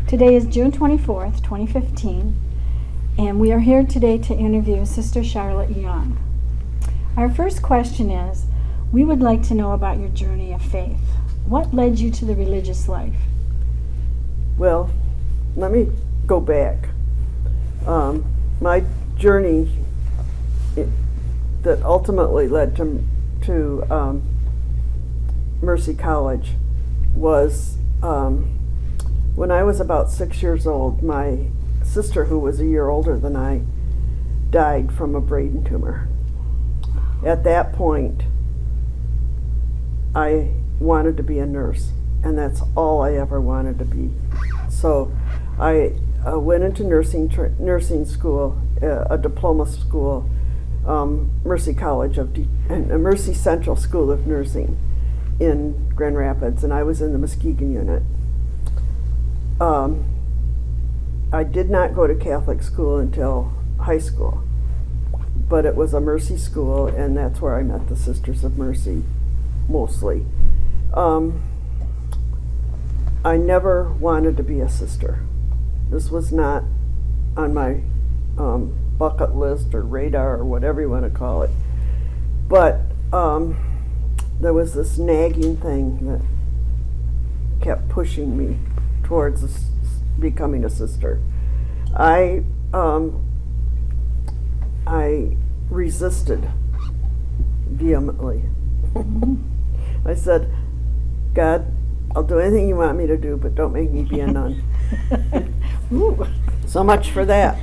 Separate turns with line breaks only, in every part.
Today is June 24th, 2015, and we are here today to interview Sister Charlotte Young. Our first question is, we would like to know about your journey of faith. What led you to the religious life?
Well, let me go back. My journey that ultimately led to Mercy College was when I was about 6 years old. My sister, who was a year older than I, died from a brain tumor. At that point, I wanted to be a nurse, and that's all I ever wanted to be. So I went into nursing school, a diploma school, Mercy College Mercy Central School of Nursing in Grand Rapids, and I was in the Muskegon unit. I did not go to Catholic school until high school, but it was a Mercy school, and that's where I met the Sisters of Mercy mostly. I never wanted to be a sister. This was not on my bucket list or radar or whatever you want to call it. But there was this nagging thing that kept pushing me towards becoming a sister. I resisted vehemently. I said, God, I'll do anything you want me to do, but don't make me be a nun.
Ooh.
So much for that.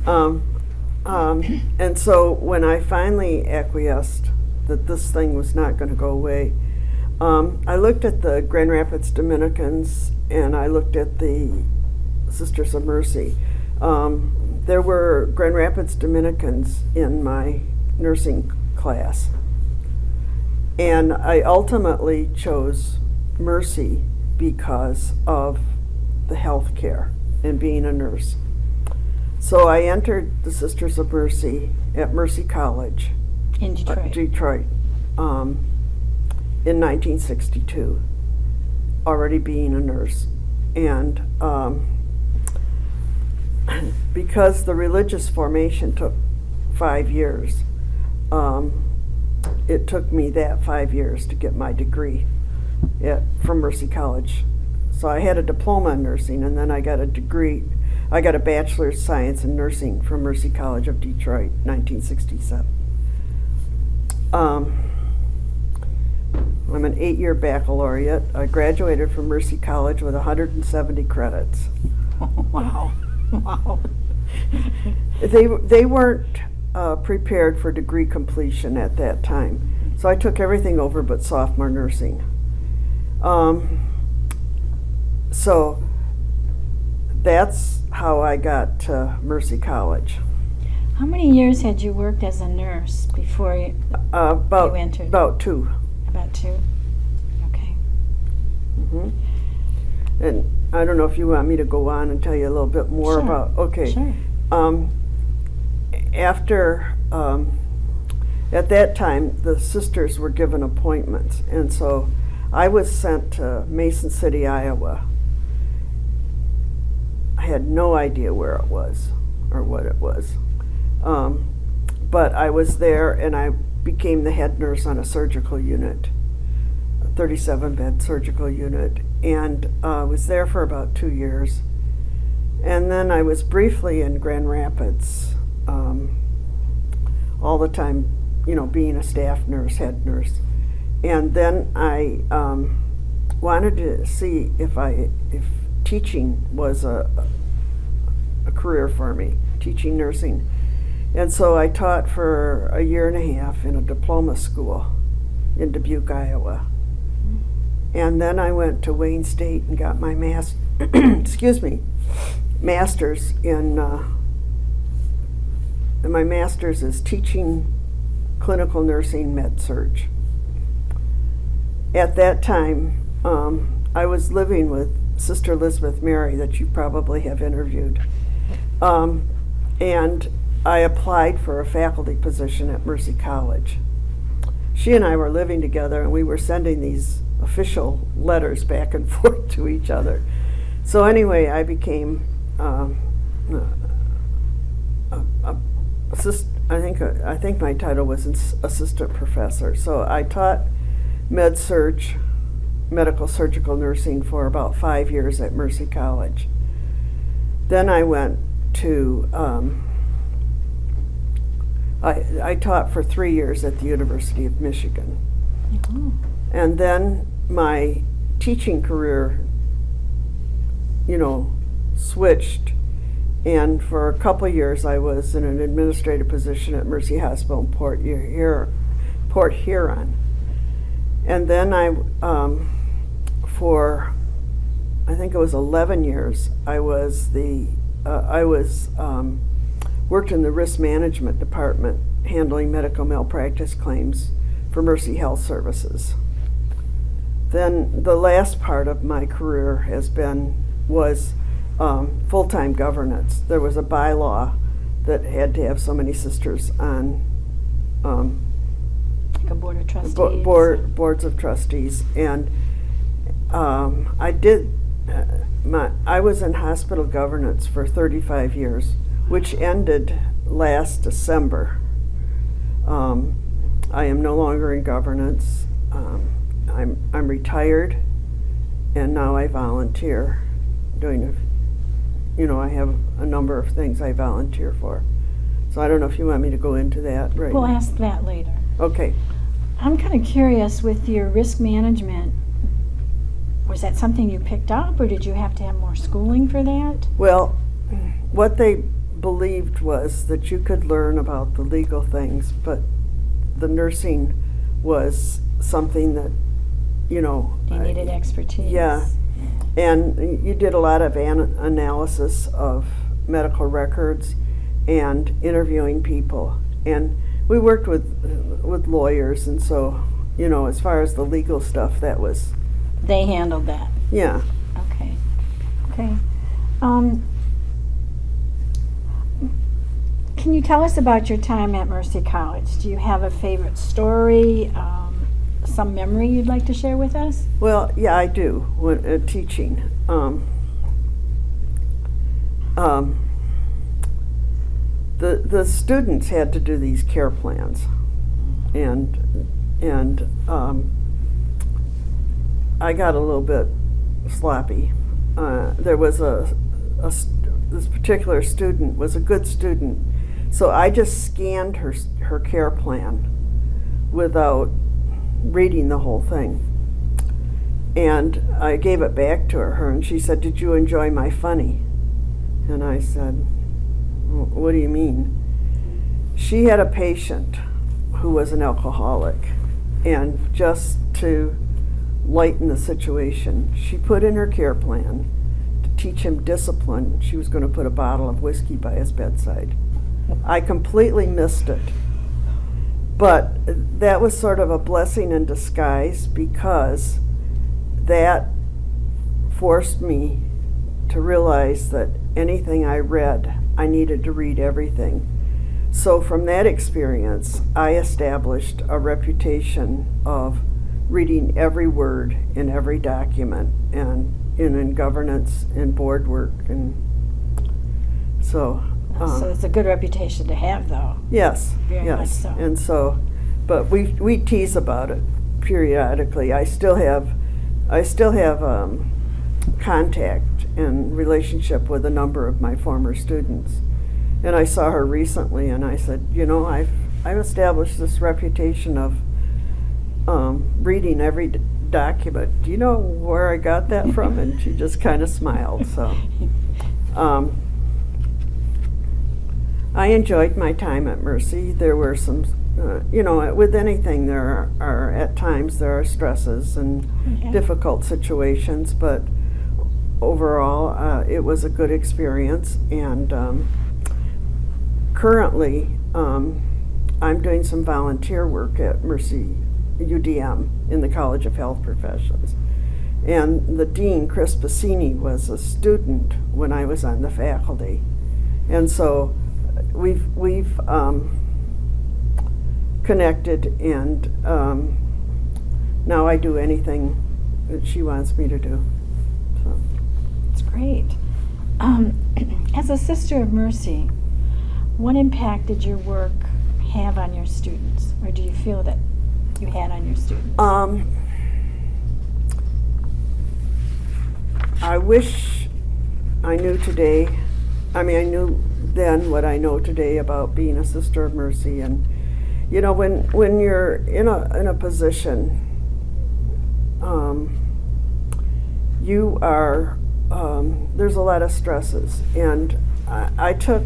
And so when I finally acquiesced that this thing was not going to go away, I looked at the Grand Rapids Dominicans and I looked at the Sisters of Mercy. There were Grand Rapids Dominicans in my nursing class. And I ultimately chose Mercy because of the health care and being a nurse. So I entered the Sisters of Mercy at Mercy College
In Detroit.
In 1962, already being a nurse. And because the religious formation took 5 years, it took me that 5 years to get my degree from Mercy College. So I had a diploma in nursing, and then I got a degree. I got a Bachelor's of Science in Nursing from Mercy College of Detroit, 1967. I'm an 8-year baccalaureate. I graduated from Mercy College with 170 credits.
Wow. Wow.
They weren't prepared for degree completion at that time. So I took everything over but sophomore nursing. So that's how I got to Mercy College.
How many years had you worked as a nurse before you entered?
About 2.
About 2? Okay.
Mm-hmm. And I don't know if you want me to go on and tell you a little bit more about. Okay.
Sure.
After at that time, the sisters were given appointments, and so I was sent to Mason City, Iowa. I had no idea where it was or what it was, but I was there, and I became the head nurse on a surgical unit, a 37-bed surgical unit, and was there for about 2 years. And then I was briefly in Grand Rapids, all the time, being a staff nurse, head nurse. And then I wanted to see if teaching was a career for me, teaching nursing. And so I taught for a year and a half in a diploma school in Dubuque, Iowa. And then I went to Wayne State and got my master's in, and my master's is teaching clinical nursing med-surg. At that time, I was living with Sister Elizabeth Mary, that you probably have interviewed. And I applied for a faculty position at Mercy College. She and I were living together, and we were sending these official letters back and forth to each other. So anyway, I became I think my title was assistant professor. So I taught medical surgical nursing for about 5 years at Mercy College. Then I went to I taught for 3 years at the University of Michigan.
Oh.
And then my teaching career, switched. And for a couple of years, I was in an administrative position at Mercy Hospital in Port Huron. And then for I think it was 11 years, I worked in the risk management department, handling medical malpractice claims for Mercy Health Services. Then the last part of my career was full-time governance. There was a bylaw that had to have so many sisters on
Like a board of trustees.
Boards of trustees, and I was in hospital governance for 35 years, which ended last December. I am no longer in governance. I'm retired, and now I volunteer doing I have a number of things I volunteer for. So I don't know if you want me to go into that right
We'll
now.
ask that later.
Okay.
I'm kind of curious with your risk management. Was that something you picked up, or did you have to have more schooling for that?
Well, what they believed was that you could learn about the legal things, but the nursing was something that,
You needed expertise.
Yeah. And you did a lot of analysis of medical records and interviewing people. And we worked with lawyers, and so, as far as the legal stuff, that was...
They handled that.
Yeah.
Okay. Can you tell us about your time at Mercy College? Do you have a favorite story, some memory you'd like to share with us?
Well, yeah, I do, when teaching. The students had to do these care plans, and I got a little bit sloppy. There was this particular student was a good student, so I just scanned her care plan without reading the whole thing. And I gave it back to her, and she said, "Did you enjoy my funny?" And I said, "What do you mean?" She had a patient who was an alcoholic, and just to lighten the situation, she put in her care plan to teach him discipline. She was going to put a bottle of whiskey by his bedside. I completely missed it. But that was sort of a blessing in disguise, because that forced me to realize that anything I read, I needed to read everything. So from that experience, I established a reputation of reading every word in every document, and in governance and board work, and so.
So it's a good reputation to have, though.
Yes,
Very
yes,
much so.
and so, but we tease about it periodically. I still have contact and relationship with a number of my former students, and I saw her recently, and I said, I've established this reputation of reading every document. Do you know where I got that from? And she just kind of smiled. So. I enjoyed my time at Mercy. There were some, with anything there are at times there are stresses and difficult situations, but overall it was a good experience. And currently I'm doing some volunteer work at Mercy UDM in the College of Health Professions. And the dean, Chris Bassini, was a student when I was on the faculty. And so we've connected, and now I do anything that she wants me to do. So.
That's Great. As a Sister of Mercy, what impact did your work have on your students, or do you feel that you had on your students?
I wish I knew today. I knew then what I know today about being a Sister of Mercy, and when you're in a position, you are there's a lot of stresses, and I took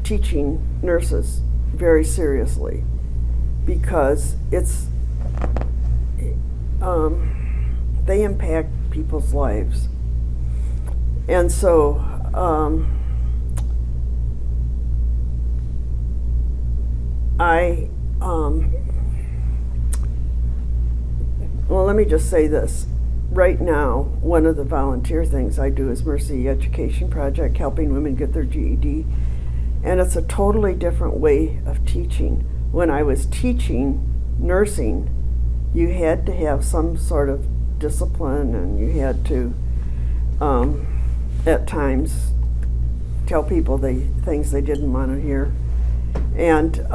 teaching nurses very seriously because they impact people's lives. And so well, let me just say this. Right now, one of the volunteer things I do is Mercy Education Project, helping women get their GED. And it's a totally different way of teaching. When I was teaching nursing, you had to have some sort of discipline, and you had to, at times, tell people things they didn't want to hear. And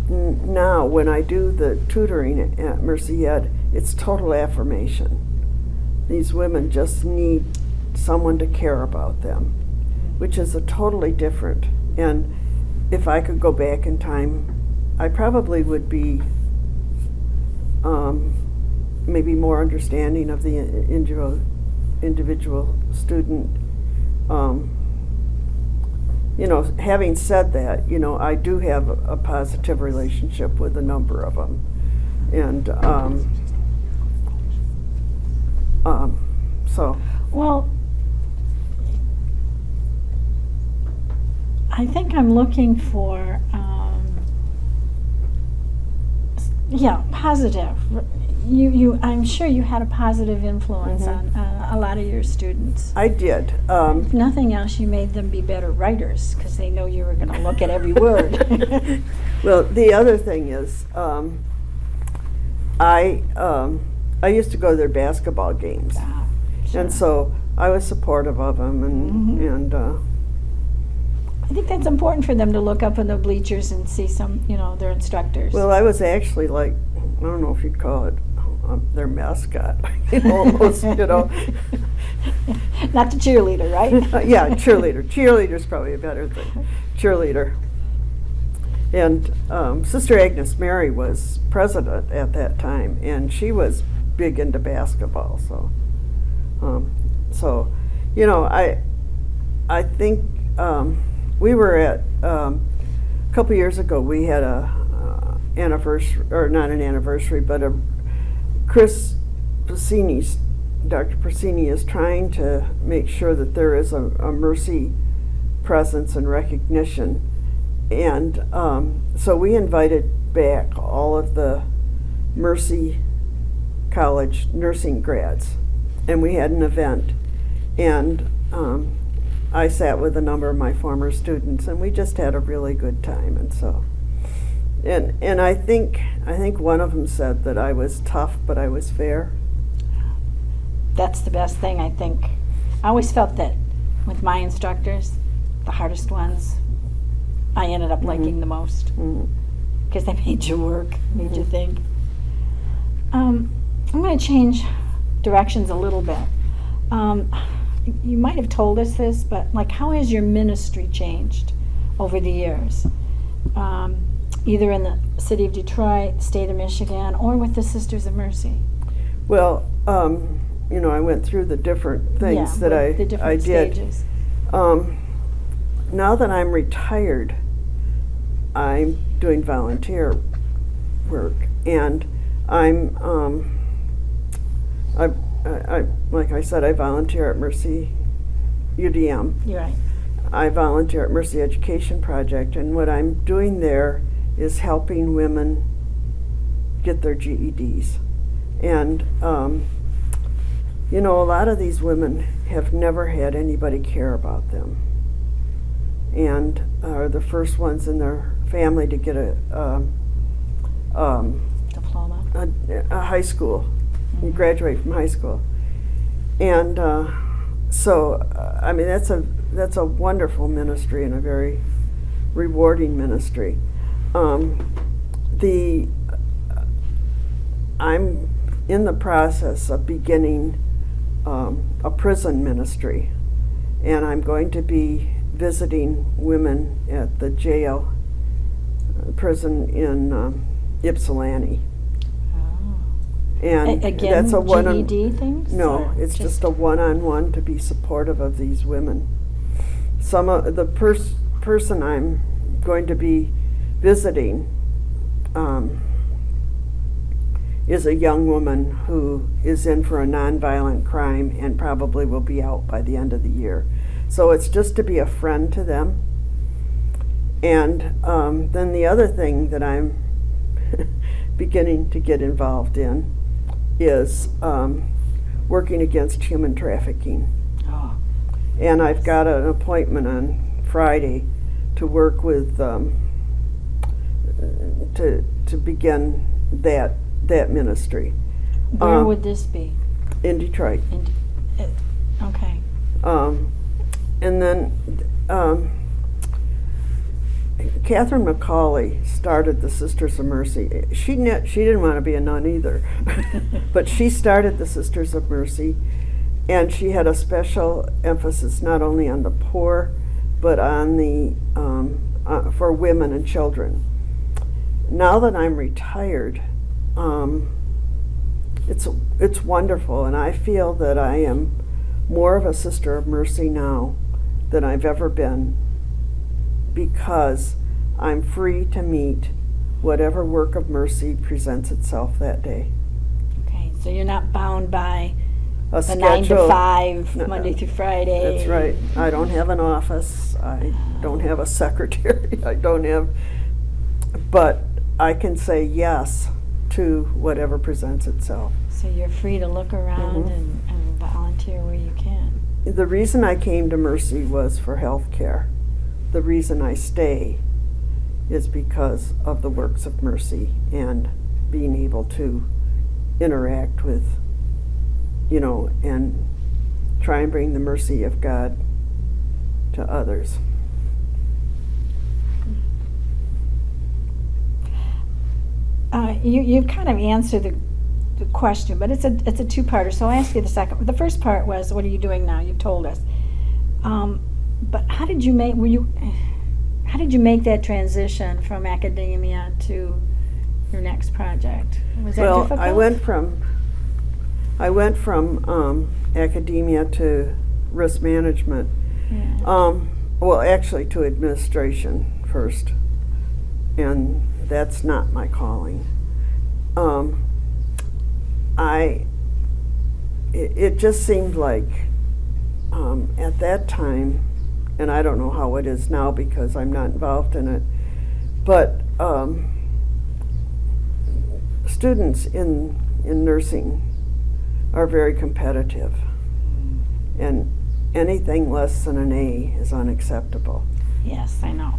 now, when I do the tutoring at Mercy Ed, it's total affirmation. These women just need someone to care about them, which is a totally different. And if I could go back in time, I probably would be maybe more understanding of the individual student. Having said that, I do have a positive relationship with a number of them, and so.
Well, I think I'm looking for, positive. I'm sure you had a positive influence on a lot of your students.
I did.
If nothing else, you made them be better writers because they know you were going to look at every word.
Well, the other thing is, I used to go to their basketball games,
Sure.
and so I was supportive of them, and
I think that's important for them to look up in the bleachers and see some, their instructors.
well, I was actually like, I don't know if you'd call it their mascot, almost,
Not the cheerleader, right?
Yeah, cheerleader. Cheerleader's probably a better thing. Cheerleader. And Sister Agnes Mary was president at that time, and she was big into basketball. So, I think we were at a couple years ago. We had a anniversary, or not an anniversary, but Dr. Persini is trying to make sure that there is a Mercy presence and recognition. And so we invited back all of the Mercy College nursing grads, and we had an event. And I sat with a number of my former students, and we just had a really good time. And so, and I think one of them said that I was tough, but I was fair.
That's the best thing, I think. I always felt that with my instructors, the hardest ones, I ended up liking the most because they made you work, made you think. I'm going to change directions a little bit. You might have told us this, but how has your ministry changed over the years? Either in the city of Detroit, state of Michigan, or with the Sisters of Mercy?
Well, I went through the different things that
the different
I did.
Stages.
Now that I'm retired, I'm doing volunteer work, and I'm like I said, I volunteer at Mercy UDM.
You're right.
I volunteer at Mercy Education Project, and what I'm doing there is helping women get their GEDs. And a lot of these women have never had anybody care about them, and are the first ones in their family to get
Diploma.
a high school You graduate from high school. And I mean, that's a wonderful ministry and a very rewarding ministry. I'm in the process of beginning a prison ministry, and I'm going to be visiting women at the jail prison in Ypsilanti. And
Again,
that's a
GED things?
No,
or
it's just a one-on-one to be supportive of these women. Some of the person I'm going to be visiting is a young woman who is in for a nonviolent crime and probably will be out by the end of the year. So it's just to be a friend to them. And then the other thing that I'm beginning to get involved in is working against human trafficking.
Oh.
And I've got an appointment on Friday to work with to begin that ministry.
Where would this be?
In Detroit.
Okay.
And then Catherine McCauley started the Sisters of Mercy. She didn't want to be a nun either, but she started the Sisters of Mercy, and she had a special emphasis not only on the poor, but on the for women and children. Now that I'm retired, it's wonderful, and I feel that I am more of a Sister of Mercy now than I've ever been, because I'm free to meet whatever work of mercy presents itself that day.
Okay, so you're not bound by
A
the 9 to
schedule.
5,
No,
Monday through Friday.
That's right. I don't have an office. I don't have a secretary. But I can say yes to whatever presents itself.
So you're free to look around
Mhm.
and volunteer where you can.
The reason I came to Mercy was for health care. The reason I stay is because of the works of mercy and being able to interact with, and try and bring the mercy of God to others.
You've kind of answered the question, but it's a two-parter. So I'll ask you the second. The first part was, what are you doing now? You've told us. But how did you make that transition from academia to your next project? Was that difficult?
I went from academia to risk management.
Yeah.
Well, actually to administration first, and that's not my calling. It just seemed like at that time, and I don't know how it is now because I'm not involved in it, but students in nursing are very competitive, and anything less than an A is unacceptable.
Yes, I know.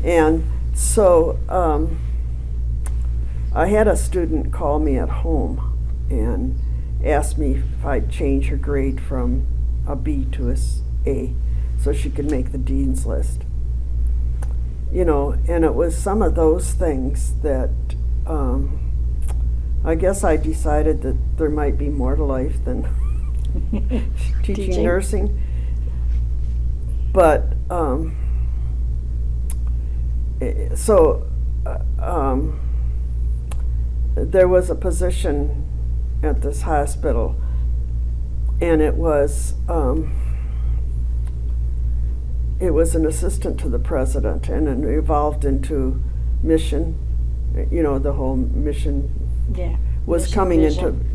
And so I had a student call me at home and ask me if I'd change her grade from a B to A so she could make the dean's list. And it was some of those things that I guess I decided that there might be more to life than teaching nursing. But there was a position at this hospital, and it was an assistant to the president, and it evolved into mission. The whole mission was
mission
coming
vision.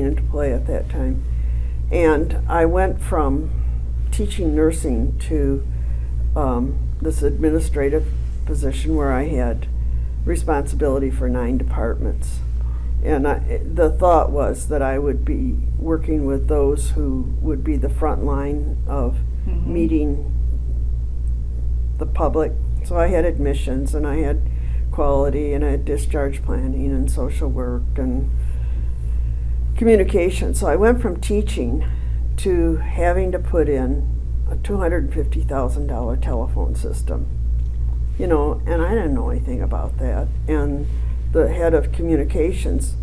into play at that time. And I went from teaching nursing to this administrative position where I had responsibility for 9 departments. And the thought was that I would be working with those who would be the front line of meeting the public. So I had admissions, and I had quality, and I had discharge planning and social work, and communication. So I went from teaching to having to put in a $250,000 telephone system, and I didn't know anything about that. And the head of communications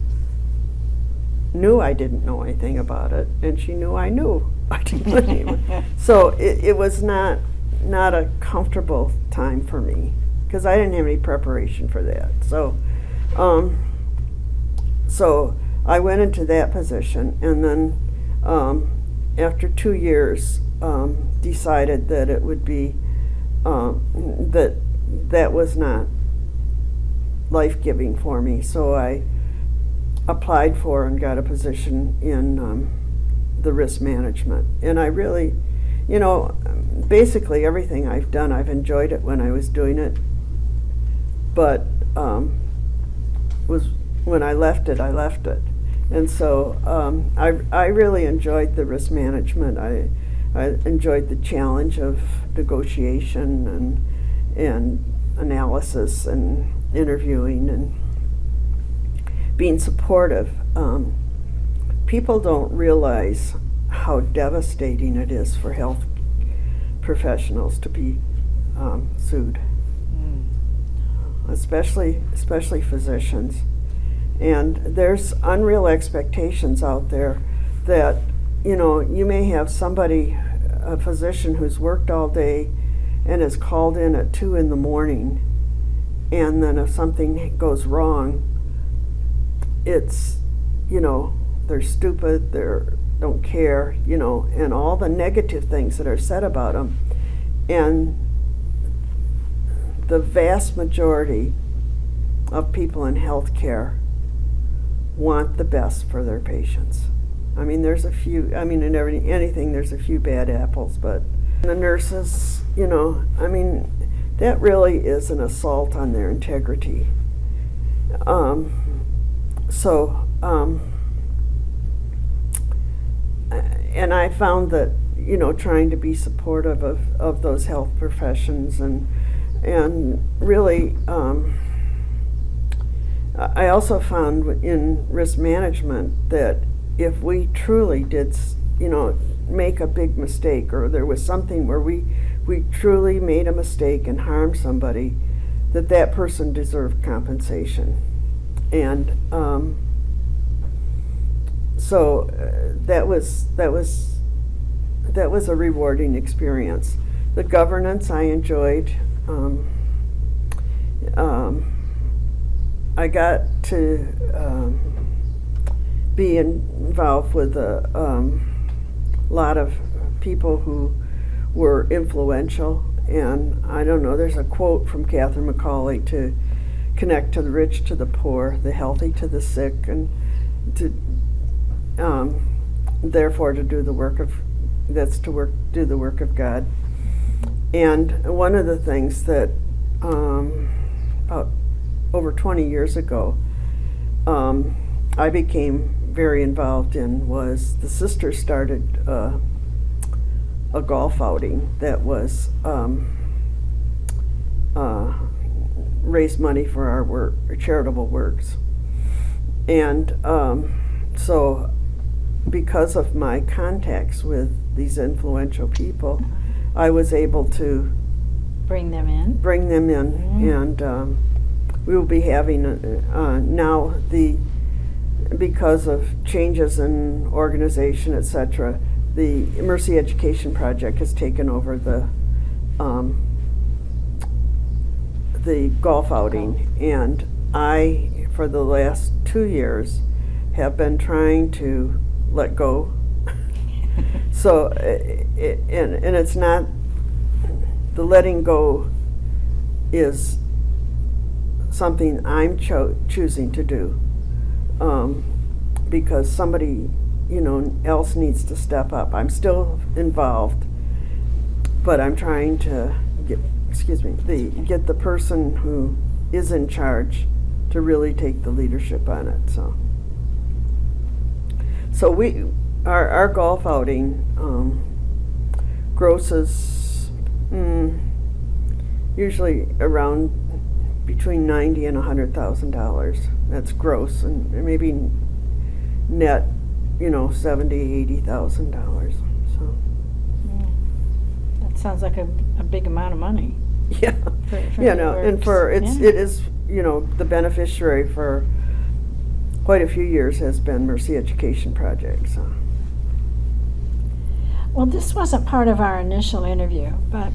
knew I didn't know anything about it, and she knew I knew I didn't know anything. So it was not a comfortable time for me, because I didn't have any preparation for that. So I went into that position, and then after 2 years, decided that it would be that was not life-giving for me. So I applied for and got a position in the risk management. And I really, basically everything I've done, I've enjoyed it when I was doing it. But when I left it, I left it. And so I really enjoyed the risk management. I enjoyed the challenge of negotiation and analysis and interviewing and being supportive. People don't realize how devastating it is for health professionals to be sued, especially physicians. And there's unreal expectations out there that, you may have somebody, a physician who's worked all day and is called in at 2 a.m, and then if something goes wrong, it's, they're stupid, they don't care, and all the negative things that are said about them. And the vast majority of people in healthcare want the best for their patients. I mean, there's a few, in anything there's a few bad apples, but the nurses, that really is an assault on their integrity. And I found that, trying to be supportive of those health professions and really, I also found in risk management that if we truly did, make a big mistake, or there was something where we truly made a mistake and harmed somebody, that person deserved compensation. And so that was a rewarding experience. The governance I enjoyed. I got to be involved with a lot of people who were influential, and I don't know, there's a quote from Catherine McCauley to connect to the rich to the poor, the healthy to the sick, and to therefore to do the work of God. And one of the things that about over 20 years ago I became very involved in was the sisters started a golf outing that was raise money for our work, charitable works. And so because of my contacts with these influential people, I was able to
bring them in.
Mm-hmm. And we will be having now because of changes in organization, etc. The Mercy Education Project has taken over the golf outing, and I, for the last 2 years, have been trying to let go. So, and it's not, the letting go is something I'm choosing to do, because somebody, else needs to step up. I'm still involved, but I'm trying to get the person who is in charge to really take the leadership on it. So our golf outing grosses usually around between $90,000 and $100,000. That's gross, and maybe net $70,000-$80,000. So
That sounds like a big amount of money.
yeah,
For
and it is the beneficiary for quite a few years has been Mercy Education Project. So.
Well, this wasn't part of our initial interview, but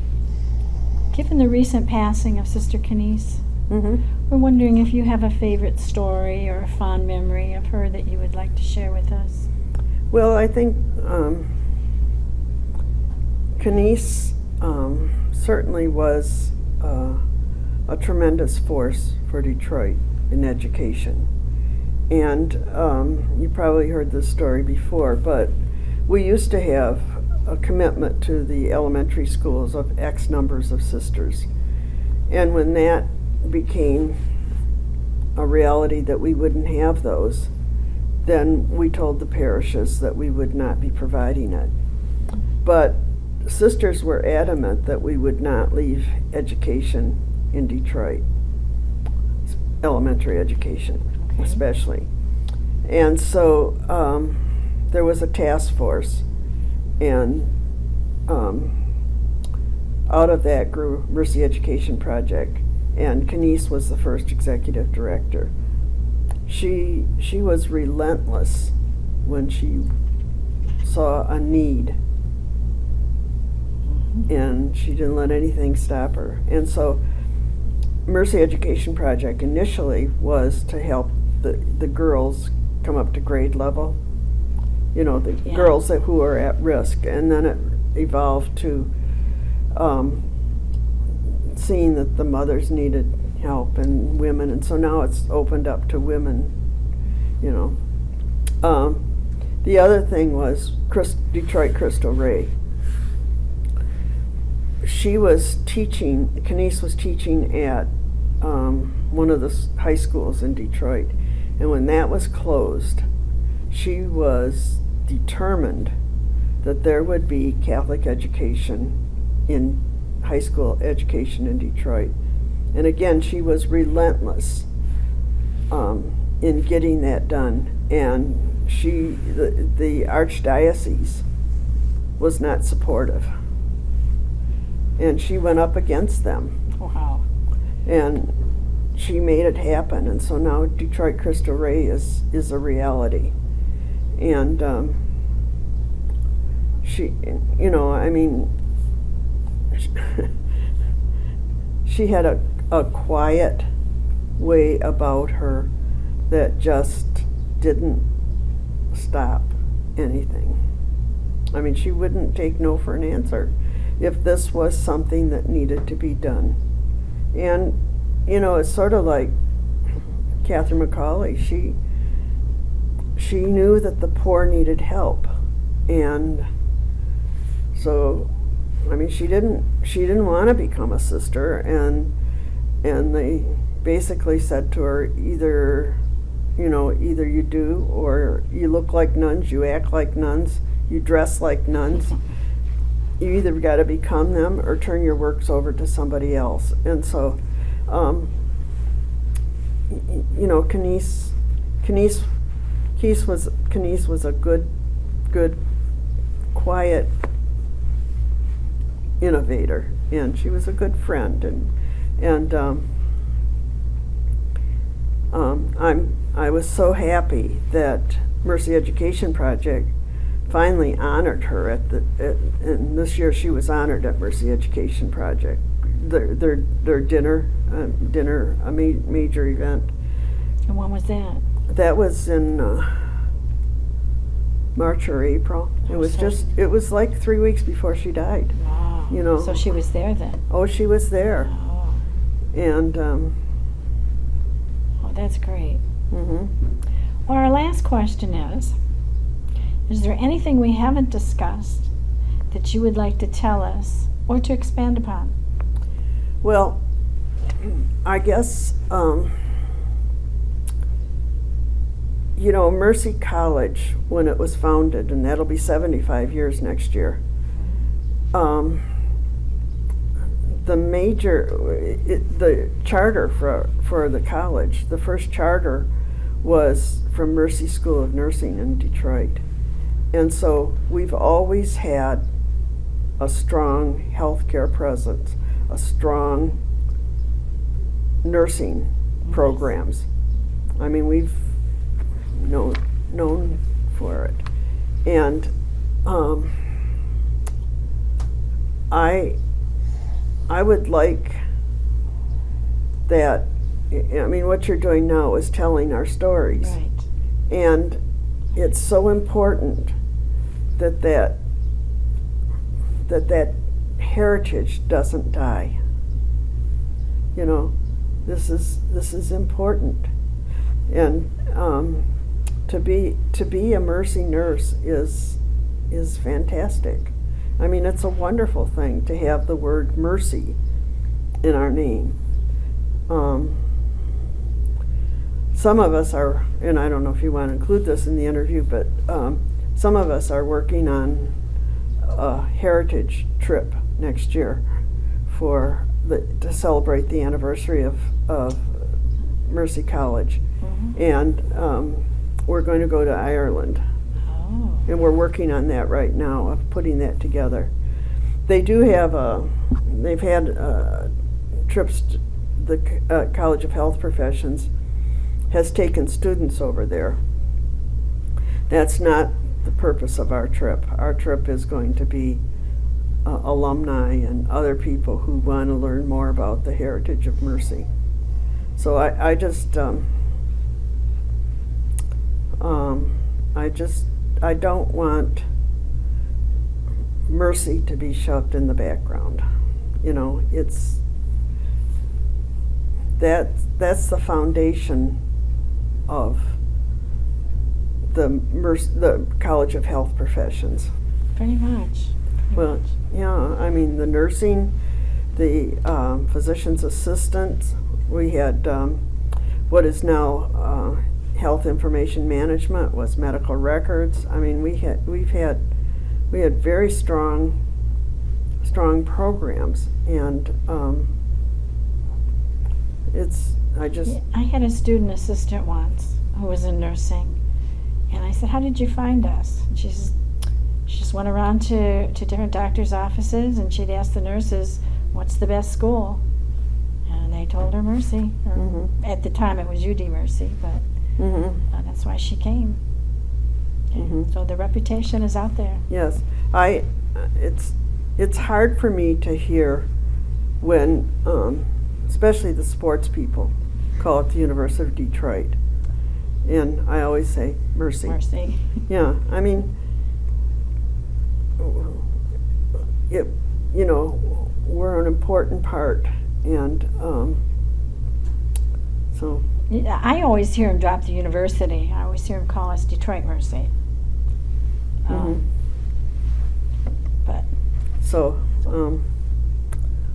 given the recent passing of Sister Kenise, we're wondering if you have a favorite story or a fond memory of her that you would like to share with us.
Well, I think Kenise certainly was a tremendous force for Detroit in education. And you probably heard this story before, but we used to have a commitment to the elementary schools of X numbers of sisters. And when that became a reality that we wouldn't have those, then we told the parishes that we would not be providing it. But sisters were adamant that we would not leave education in Detroit, elementary education especially. And so there was a task force, and out of that grew Mercy Education Project, and Kenise was the first executive director. She was relentless when she saw a need, and she didn't let anything stop her. And so Mercy Education Project initially was to help the girls come up to grade level, girls who are at risk, and then it evolved to seeing that the mothers needed help and women, and so now it's opened up to women. The other thing was Detroit Crystal Ray. She was teaching, Kenise was teaching at one of the high schools in Detroit, and when that was closed, she was determined that there would be Catholic education in high school education in Detroit. And again, she was relentless in getting that done. And the archdiocese was not supportive. And she went up against them.
Wow.
And she made it happen. And so now Detroit Crystal Ray is a reality. And she had a quiet way about her that just didn't stop anything. I mean, she wouldn't take no for an answer if this was something that needed to be done. And, it's sort of like Catherine McCauley. She knew that the poor needed help. And so, she didn't want to become a sister, and they basically said to her, either you do, or you look like nuns, you act like nuns, you dress like nuns. You either got to become them or turn your works over to somebody else. And so, Kenise was a good, quiet innovator, and she was a good friend, and I was so happy that Mercy Education Project finally honored her and this year she was honored at Mercy Education Project. Their dinner, a major event.
And when was that?
That was in March or April. It was like 3 weeks before she died.
Wow. So she was there then?
Oh, she was there.
Oh.
And
oh, that's great.
Mm-hmm.
Well, our last question is there anything we haven't discussed that you would like to tell us or to expand upon?
Well, I guess, Mercy College, when it was founded, and that'll be 75 years next year, the charter for the college, the first charter was from Mercy School of Nursing in Detroit. And so we've always had a strong healthcare presence, a strong nursing programs. I mean, we've known for it. And I would like that. I mean, what you're doing now is telling our stories.
Right.
And it's so important that heritage doesn't die. You know, this is important. And to be a Mercy nurse is fantastic. I mean, it's a wonderful thing to have the word mercy in our name. Some of us are, and I don't know if you want to include this in the interview, but some of us are working on a heritage trip next year to celebrate the anniversary of Mercy College.
Mm-hmm.
And we're going to go to Ireland.
Oh.
And we're working on that right now, of putting that together. They do have they've had trips, the College of Health Professions has taken students over there. That's not the purpose of our trip. Our trip is going to be alumni and other people who want to learn more about the heritage of Mercy. So I don't want Mercy to be shoved in the background. You know, that's the foundation of the College of Health Professions.
Pretty much.
Well, yeah, I mean, the nursing, the physician's assistants, we had what is now health information management, was medical records. I mean, we had very strong programs, and
I had a student assistant once who was in nursing, and I said, "How did you find us?" And she just went around to different doctors' offices, and she'd ask the nurses, "What's the best school?" And they told her Mercy. Or at the time, it was UD Mercy, but that's why she came. So the reputation is out there.
Yes, it's hard for me to hear when, especially the sports people, call it the University of Detroit, and I always say Mercy.
Mercy.
Yeah, I mean, we're an important part, and so.
Yeah, I always hear him drop the university. I always hear him call us Detroit Mercy. But
so,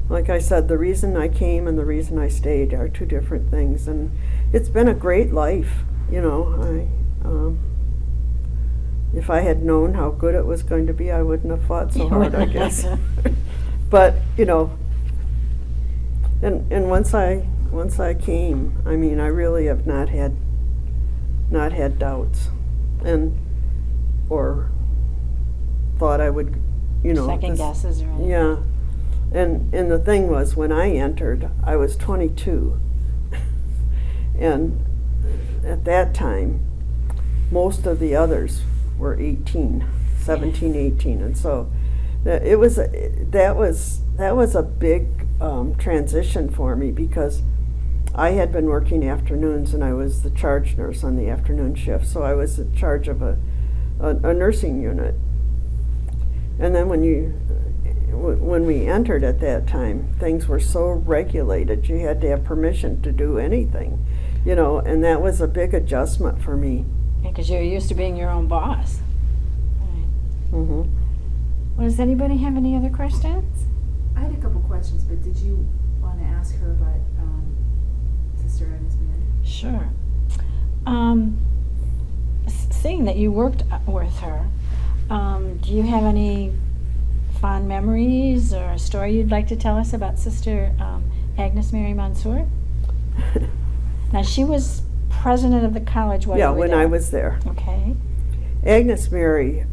like I said, the reason I came and the reason I stayed are two different things, and it's been a great life. You know, if I had known how good it was going to be, I wouldn't have fought so hard, I guess. But and once I came, I mean, I really have not had doubts, or thought I would,
second guesses or anything.
Yeah, and the thing was, when I entered, I was 22, and at that time, most of the others were 18, 17, 18, and so that was a big transition for me, because I had been working afternoons, and I was the charge nurse on the afternoon shift, so I was in charge of a nursing unit. And then when we entered at that time, things were so regulated, you had to have permission to do anything, and that was a big adjustment for me.
Because you're used to being your own boss. Right.
Well,
does anybody have any other questions?
I had a couple questions, but did you want to ask her about Sister Agnes Mary?
Sure. Seeing that you worked with her, do you have any fond memories or a story you'd like to tell us about Sister Agnes Mary Mansour? Now, she was president of the college while you were
when
there.
I was there.
Okay.
Agnes Mary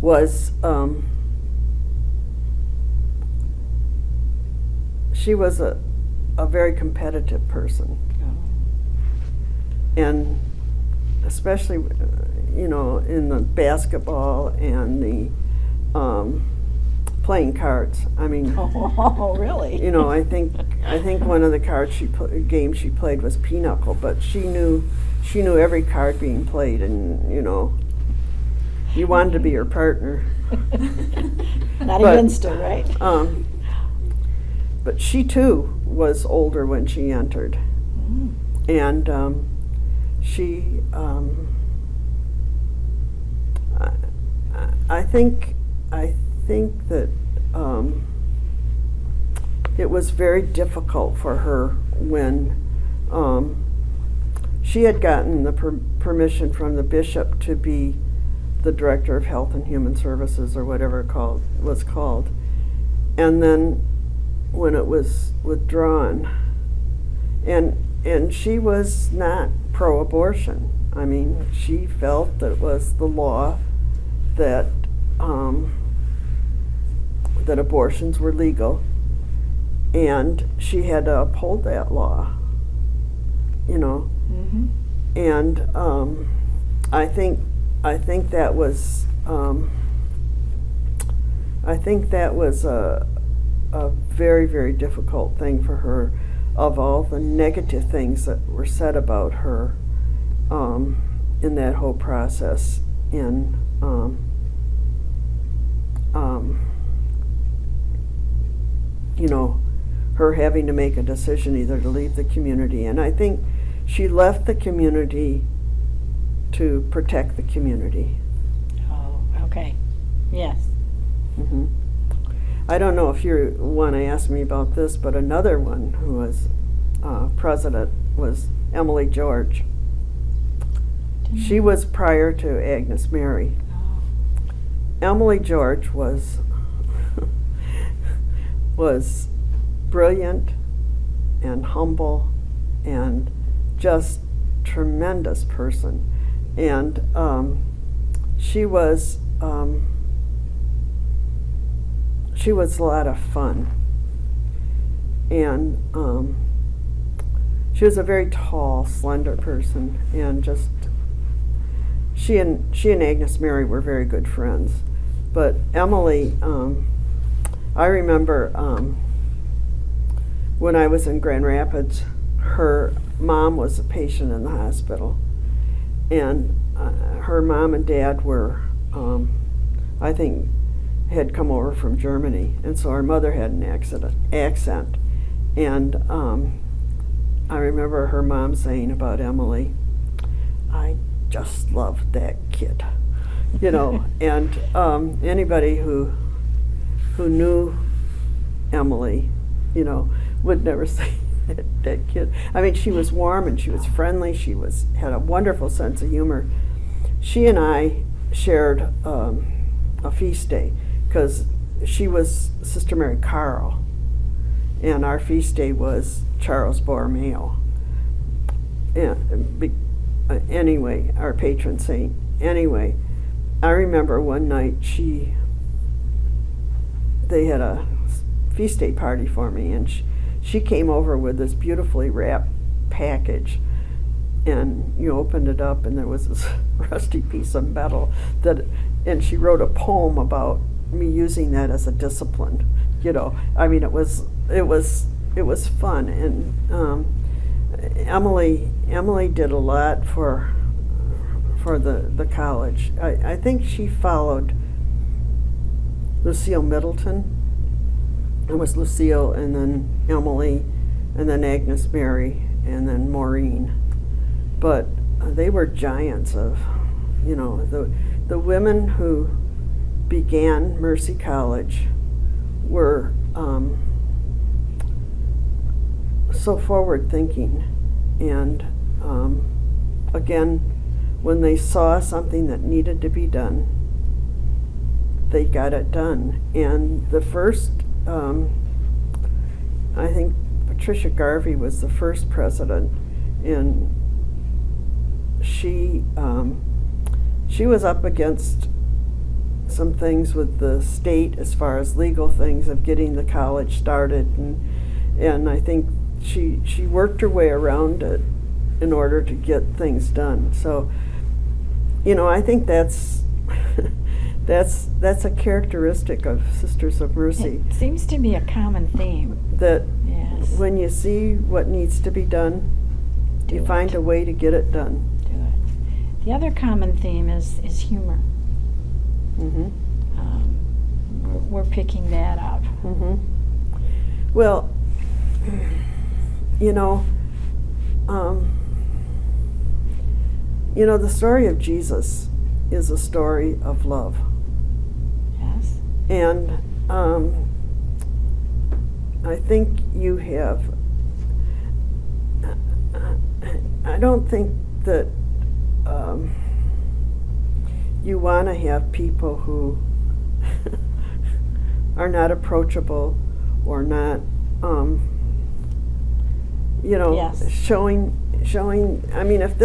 was she was a very competitive person, and especially in the basketball and the playing cards. I mean,
Oh, really?
I think one of the games she played was pinochle, but she knew every card being played, and you wanted to be her partner.
Not
But,
against her, right?
But she too was older when she entered, and she. I think that it was very difficult for her when she had gotten the permission from the bishop to be the director of Health and Human Services, or whatever it was called, and then when it was withdrawn, and she was not pro-abortion. I mean, she felt that it was the law that that abortions were legal, and she had to uphold that law.
Mm-hmm.
And I think that was a very, very difficult thing for her, of all the negative things that were said about her in that whole process, in her having to make a decision either to leave the community. And I think she left the community to protect the community.
Oh, okay. Yes.
Mm-hmm. I don't know if you want to ask me about this, but another one who was president was Emily George. She was prior to Agnes Mary.
Oh.
Emily George was brilliant and humble and just tremendous person, and she was a lot of fun, and she was a very tall, slender person, and just she and Agnes Mary were very good friends. But Emily, I remember when I was in Grand Rapids, her mom was a patient in the hospital, and her mom and dad were, I think, had come over from Germany, and so her mother had an accent, and I remember her mom saying about Emily, "I just loved that kid," and anybody who knew Emily, would never say that kid. I mean, she was warm and she was friendly. She had a wonderful sense of humor. She and I shared a feast day, because she was Sister Mary Carl, and our feast day was Charles Borromeo. Anyway, our patron saint. Anyway, I remember one night they had a feast day party for me, and she came over with this beautifully wrapped package, and you opened it up, and there was this rusty piece of metal and she wrote a poem about me using that as a discipline. I mean, it was fun, and Emily did a lot for the college. I think she followed Lucille Middleton. It was Lucille, and then Emily, and then Agnes Mary, and then Maureen. But they were giants of, the women who began Mercy College were so forward thinking, and again, when they saw something that needed to be done, they got it done. And the first, I think Patricia Garvey was the first president, and she was up against some things with the state as far as legal things of getting the college started, and I think she worked her way around it in order to get things done. So, I think that's that's a characteristic of Sisters of Mercy.
It seems to be a common theme.
That
Yes.
when you see what needs to be done,
Do
you find
it.
a way to get it done.
Do it. The other common theme is humor.
Mm-hmm.
We're picking that up.
Mm-hmm. Well, the story of Jesus is a story of love.
Yes.
And I think you have, I don't think that you want to have people who are not approachable or not,
Yes.
showing, I mean, if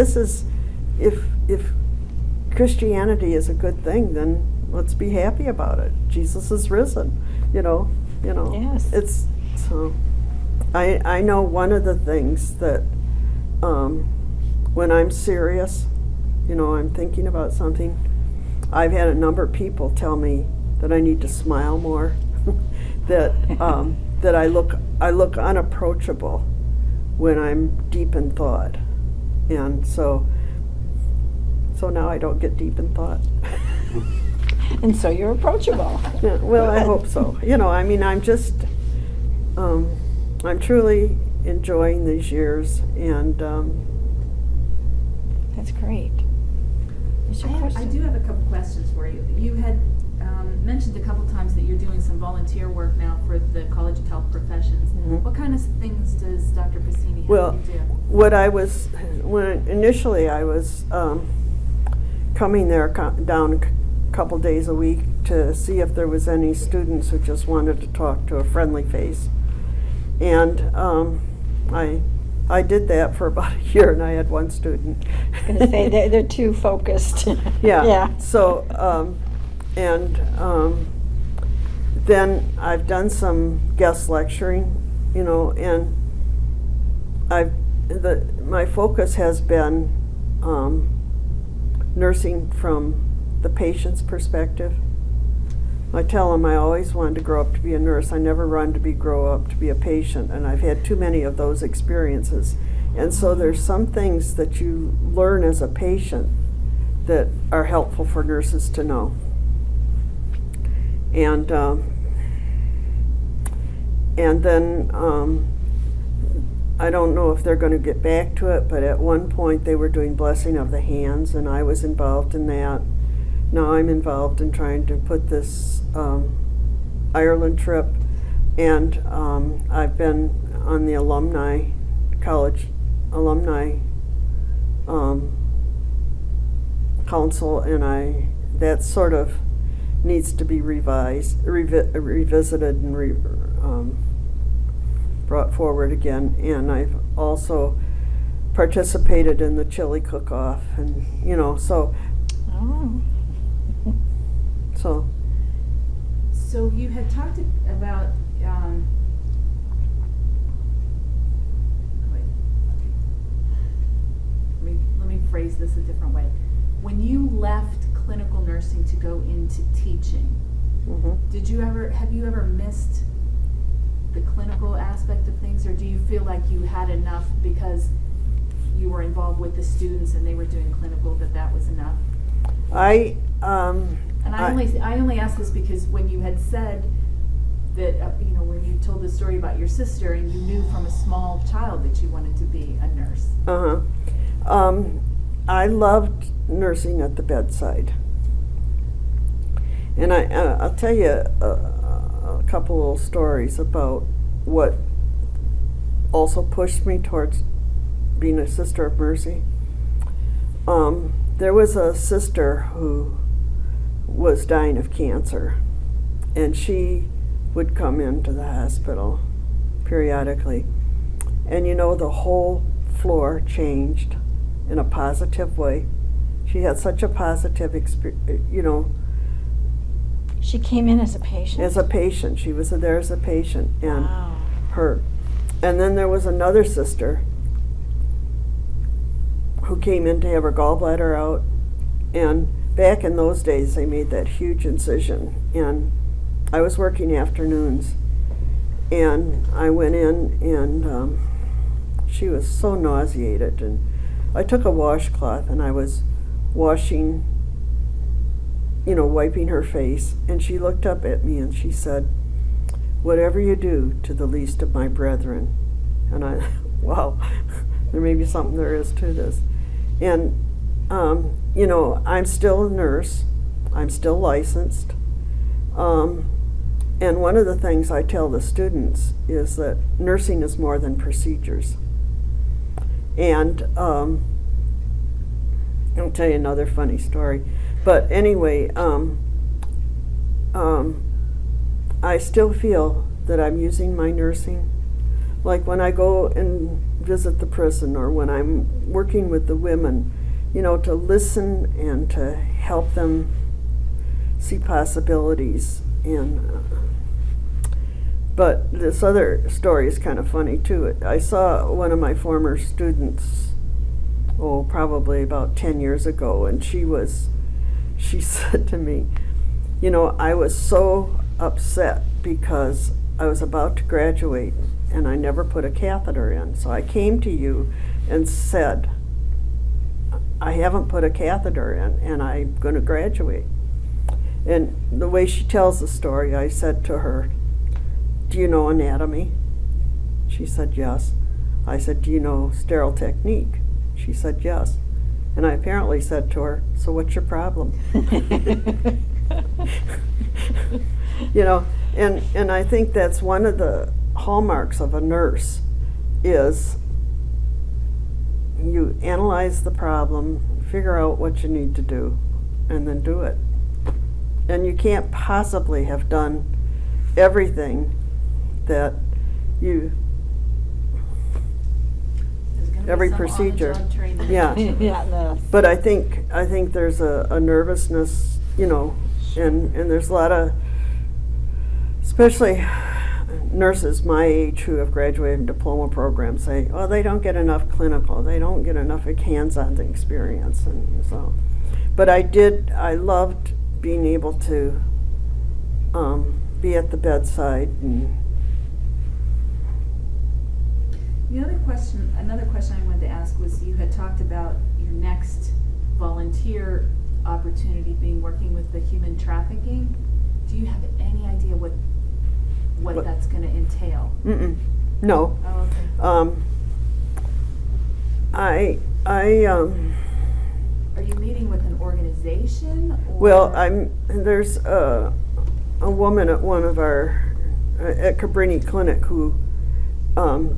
Christianity is a good thing, then let's be happy about it. Jesus is risen,
Yes.
It's, so, I know one of the things that, when I'm serious, I'm thinking about something, I've had a number of people tell me that I need to smile more, that that I look unapproachable when I'm deep in thought, and so now I don't get deep in thought.
And so you're approachable.
Yeah, well, I
Good.
hope so. I mean, I'm just, I'm truly enjoying these years, and
That's great. What's your
I
question?
do have a couple questions for you. You had mentioned a couple times that you're doing some volunteer work now for the College of Health Professions.
Mhm.
What kind of things does Dr. Pacini have
well,
you do?
when initially I was coming there down a couple days a week to see if there was any students who just wanted to talk to a friendly face, and I did that for about a year, and I had one student.
I was going to say they're too focused.
Yeah.
Yeah.
So, then I've done some guest lecturing, and my focus has been nursing from the patient's perspective. I tell them I always wanted to grow up to be a nurse. I never wanted to grow up to be a patient, and I've had too many of those experiences. And so there's some things that you learn as a patient that are helpful for nurses to know. And then I don't know if they're going to get back to it, but at one point they were doing blessing of the hands, and I was involved in that. Now I'm involved in trying to put this Ireland trip, and I've been on the college alumni council, and that sort of needs to be revisited and brought forward again. And I've also participated in the chili cook-off, and so.
Oh.
So,
So you had talked about, wait, let me phrase this a different way. When you left clinical nursing to go into teaching,
mhm.
have you ever missed the clinical aspect of things, or do you feel like you had enough because you were involved with the students and they were doing clinical, that was enough? And I only ask this because when you had said that, when you told the story about your sister and you knew from a small child that you wanted to be a nurse.
I loved nursing at the bedside. And I'll tell you a couple little stories about what also pushed me towards being a Sister of Mercy. There was a sister who was dying of cancer, and she would come into the hospital periodically, and the whole floor changed in a positive way. She had such a positive
She came in as a patient?
as a patient. She was there as a patient. And
Wow.
and then there was another sister who came in to have her gallbladder out. And back in those days, they made that huge incision. And I was working afternoons. And I went in, and she was so nauseated. And I took a washcloth, and I was washing, wiping her face. And she looked up at me, and she said, "Whatever you do to the least of my brethren." And I, wow, there may be something there is to this. And, I'm still a nurse. I'm still licensed. And one of the things I tell the students is that nursing is more than procedures. And I'll tell you another funny story. But anyway, I still feel that I'm using my nursing. Like when I go and visit the prison, or when I'm working with the women, to listen and to help them see possibilities. But this other story is kind of funny too. I saw one of my former students, probably about 10 years ago, and she said to me, I was so upset because I was about to graduate and I never put a catheter in. So I came to you and said, I haven't put a catheter in and I'm going to graduate. And the way she tells the story, I said to her, "Do you know anatomy?" She said, "Yes." I said, "Do you know sterile technique?" She said, "Yes." And I apparently said to her, "So what's your problem?" And I think that's one of the hallmarks of a nurse is you analyze the problem, figure out what you need to do, and then do it. And you can't possibly have done everything that you,
There's gonna be
every
some
procedure.
on-the-job training.
Yeah.
Yeah, no.
But I think there's a nervousness, and there's a lot of, especially nurses my age who have graduated diploma programs say, "Oh, they don't get enough clinical, they don't get enough hands-on experience." And so, but I loved being able to be at the bedside. And
Another question I wanted to ask was, you had talked about your next volunteer opportunity being working with the human trafficking. Do you have any idea what that's going to entail?
No.
Oh, okay. Are you meeting with an organization? Or?
Well, there's a woman at one of our at Cabrini Clinic who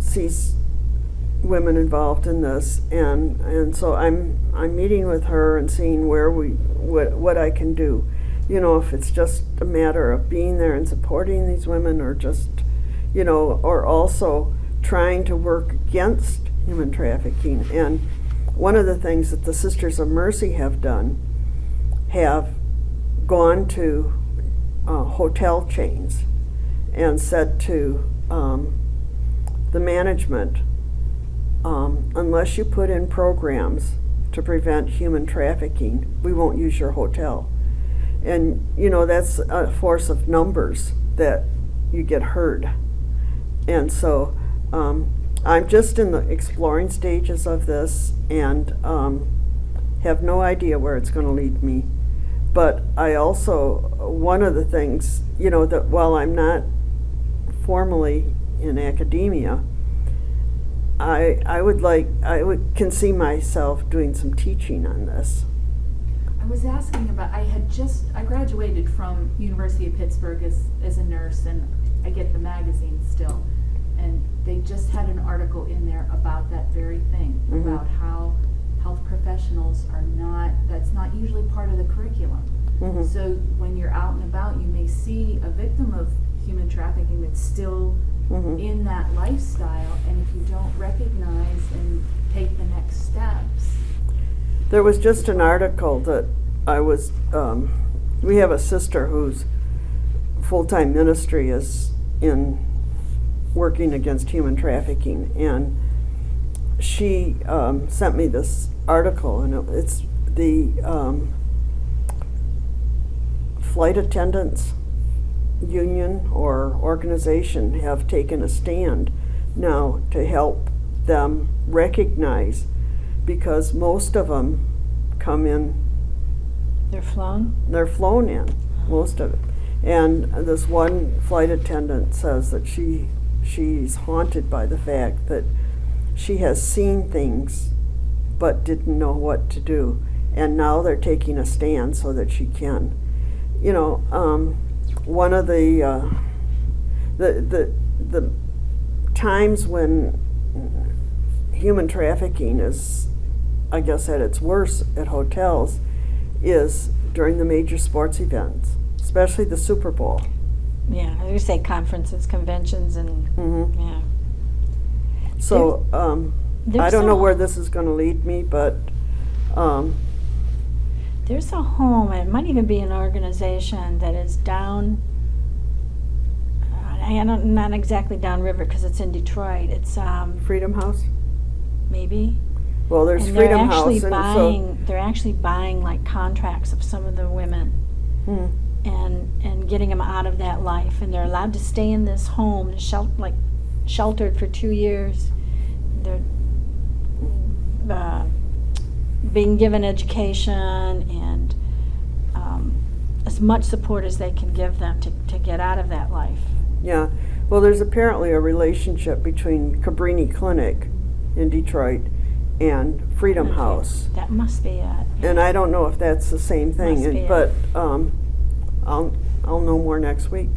sees women involved in this, and so I'm meeting with her and seeing what I can do. If it's just a matter of being there and supporting these women, or just, or also trying to work against human trafficking. And one of the things that the Sisters of Mercy have done, have gone to hotel chains and said to the management, unless you put in programs to prevent human trafficking, we won't use your hotel. And, that's a force of numbers that you get heard. And so I'm just in the exploring stages of this, and have no idea where it's going to lead me. But I also, one of the things, that while I'm not formally in academia, I can see myself doing some teaching on this.
I was asking about, I graduated from University of Pittsburgh as a nurse, and I get the magazine still. And they just had an article in there about that very thing, about how health professionals that's not usually part of the curriculum. So when you're out and about, you may see a victim of human trafficking that's still in that lifestyle, and if you don't recognize and take the next steps,
There was just an article that I was, we have a sister whose full-time ministry is in working against human trafficking, and she sent me this article, and it's the flight attendants union or organization have taken a stand now to help them recognize, because most of them come in,
They're flown?
they're flown in, most of it. And this one flight attendant says that she's haunted by the fact that she has seen things but didn't know what to do, and now they're taking a stand so that she can. You know, one of the times when human trafficking is, I guess, at its worst at hotels is during the major sports events, especially the Super Bowl.
Yeah, I would say conferences, conventions, and
Mhm.
yeah.
So I
There's
don't
a-
know where this is going to lead me, but
There's a home, and it might even be an organization that is down. Not exactly downriver because it's in Detroit. It's
Freedom House.
maybe.
Well, there's
And
Freedom
they're actually
House, and
buying. They're actually buying like contracts of some of the women,
so
and getting them out of that life, and they're allowed to stay in this home, sheltered for 2 years. They're being given education and as much support as they can give them to get out of that life.
yeah. Well, there's apparently a relationship between Cabrini Clinic in Detroit and Freedom
Okay,
House,
That must be it.
and I don't know if that's the same thing.
Must be it.
But I'll know more next week.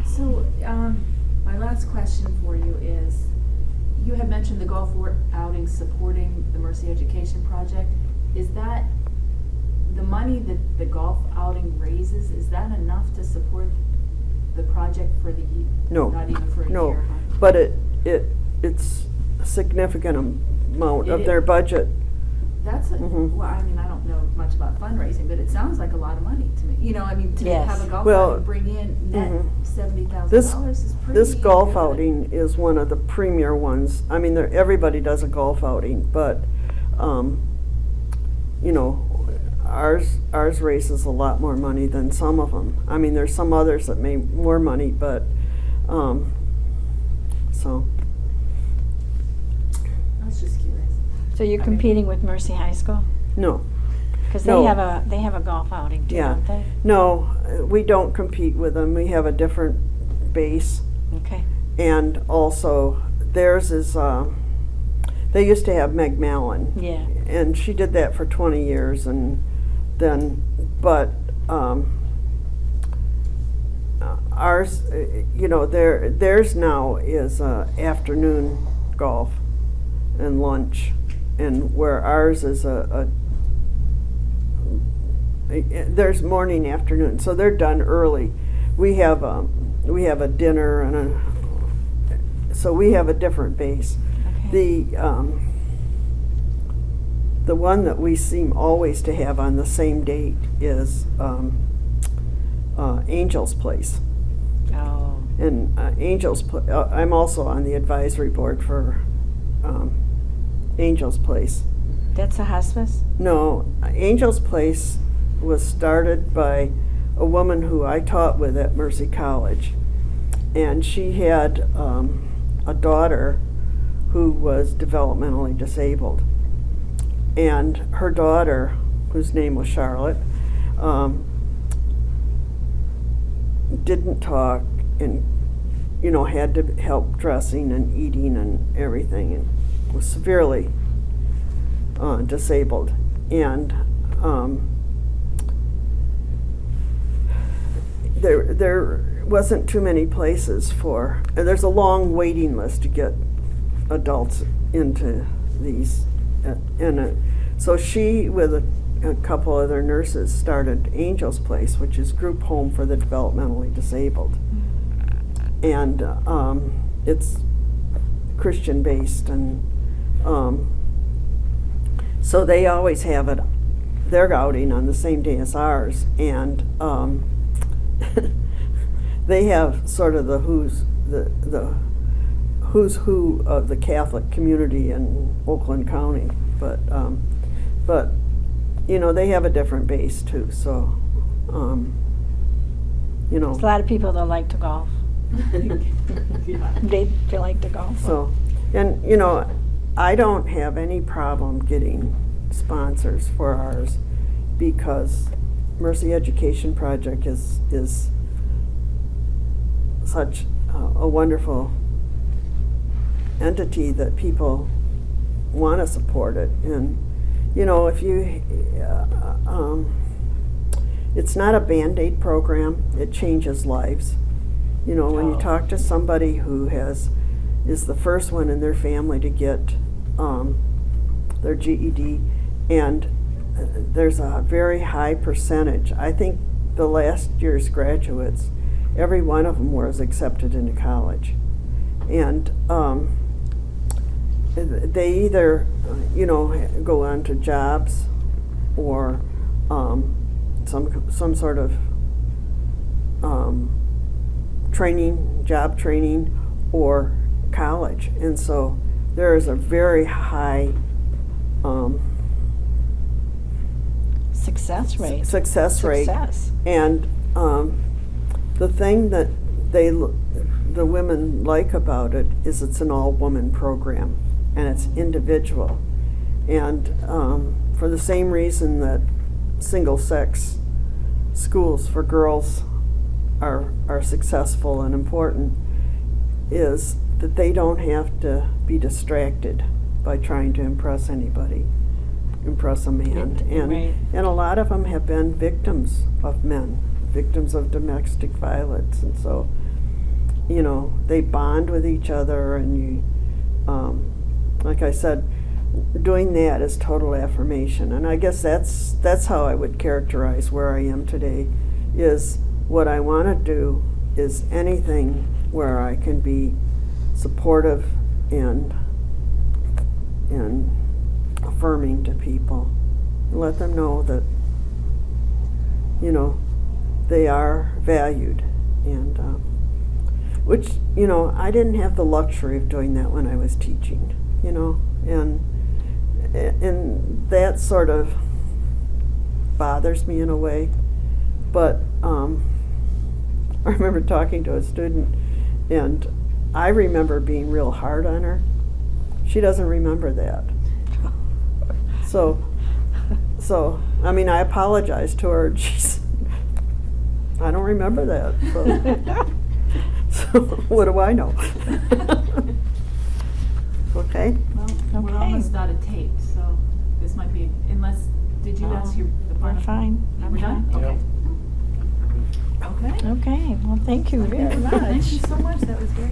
So, my last question for you is, you had mentioned the golf outing supporting the Mercy Education Project. Is that, the money that the golf outing raises, is that enough to support the project for the year?
No.
Not even for a
No,
year, huh?
but it's a significant amount of
It
their
is.
budget.
That's,
Mhm.
well, I mean, I don't know much about fundraising, but it sounds like a lot of money to me. You know, I mean, to
Yes.
have a golf
Well,
outing bring in net
mhm.
$70,000 is pretty
This golf
good.
outing is one of the premier ones. I mean, everybody does a golf outing, but, you know, ours raises a lot more money than some of them. I mean, there's some others that make more money, but, so,
I was just curious.
So you're
Okay.
competing with Mercy High School?
no.
Because
No.
they have a golf outing too,
Yeah.
don't they?
No, we don't compete with them. We have a different base.
Okay.
And also, theirs is, they used to have Meg Mallon.
Yeah.
And she did that for 20 years, and then, but ours, you know, theirs now is afternoon golf and lunch, and where ours is there's morning, afternoon, so they're done early. We have a dinner and so we have a different base.
Okay.
The one that we seem always to have on the same date is Angel's Place.
Oh.
And I'm also on the advisory board for Angel's Place.
That's a hospice?
No, Angel's Place was started by a woman who I taught with at Mercy College. And she had a daughter who was developmentally disabled. And her daughter, whose name was Charlotte, didn't talk and, you know, had to help dressing and eating and everything, and was severely disabled. And there wasn't too many places for, and there's a long waiting list to get adults into these. So she, with a couple other nurses, started Angel's Place, which is group home for the developmentally disabled. And it's Christian based, and So they always have it, their outing on the same day as ours, and they have sort of the who's who of the Catholic community in Oakland County, but you know, they have a different base too. So you know,
There's a lot of people that like to golf.
Yeah.
They like to golf.
so, and you know, I don't have any problem getting sponsors for ours because Mercy Education Project is such a wonderful entity that people want to support it. And you know, if you it's not a Band-Aid program, it changes lives. You know, when you talk to somebody who is the first one in their family to get their GED, and there's a very high percentage. I think the last year's graduates, every one of them was accepted into college. And they either, you know, go on to jobs or some sort of training, job training, or college. And so there is a very high
Success rate.
success rate.
Success.
And the thing that the women like about it is it's an all-woman program, and it's individual. And for the same reason that single-sex schools for girls are successful and important, is that they don't have to be distracted by trying to impress anybody, impress a man.
Right.
And a lot of them have been victims of men, victims of domestic violence. And so, you know, they bond with each other, and you, like I said, doing that is total affirmation. And I guess that's how I would characterize where I am today, is what I want to do is anything where I can be supportive and affirming to people. Let them know that, you know, they are valued. And which, you know, I didn't have the luxury of doing that when I was teaching, you know, and that sort of bothers me in a way. But I remember talking to a student, and I remember being real hard on her. She doesn't remember that. So I mean, I apologized to her, and she said, I don't remember that. So what do I know? Okay.
Well, we're
Okay.
almost out of tape, so this might be, unless, did you ask your, the final?
We're fine. I'm
We're done?
fine.
Okay. Okay.
Okay, well, thank you very much.
Thank you so much, that was great.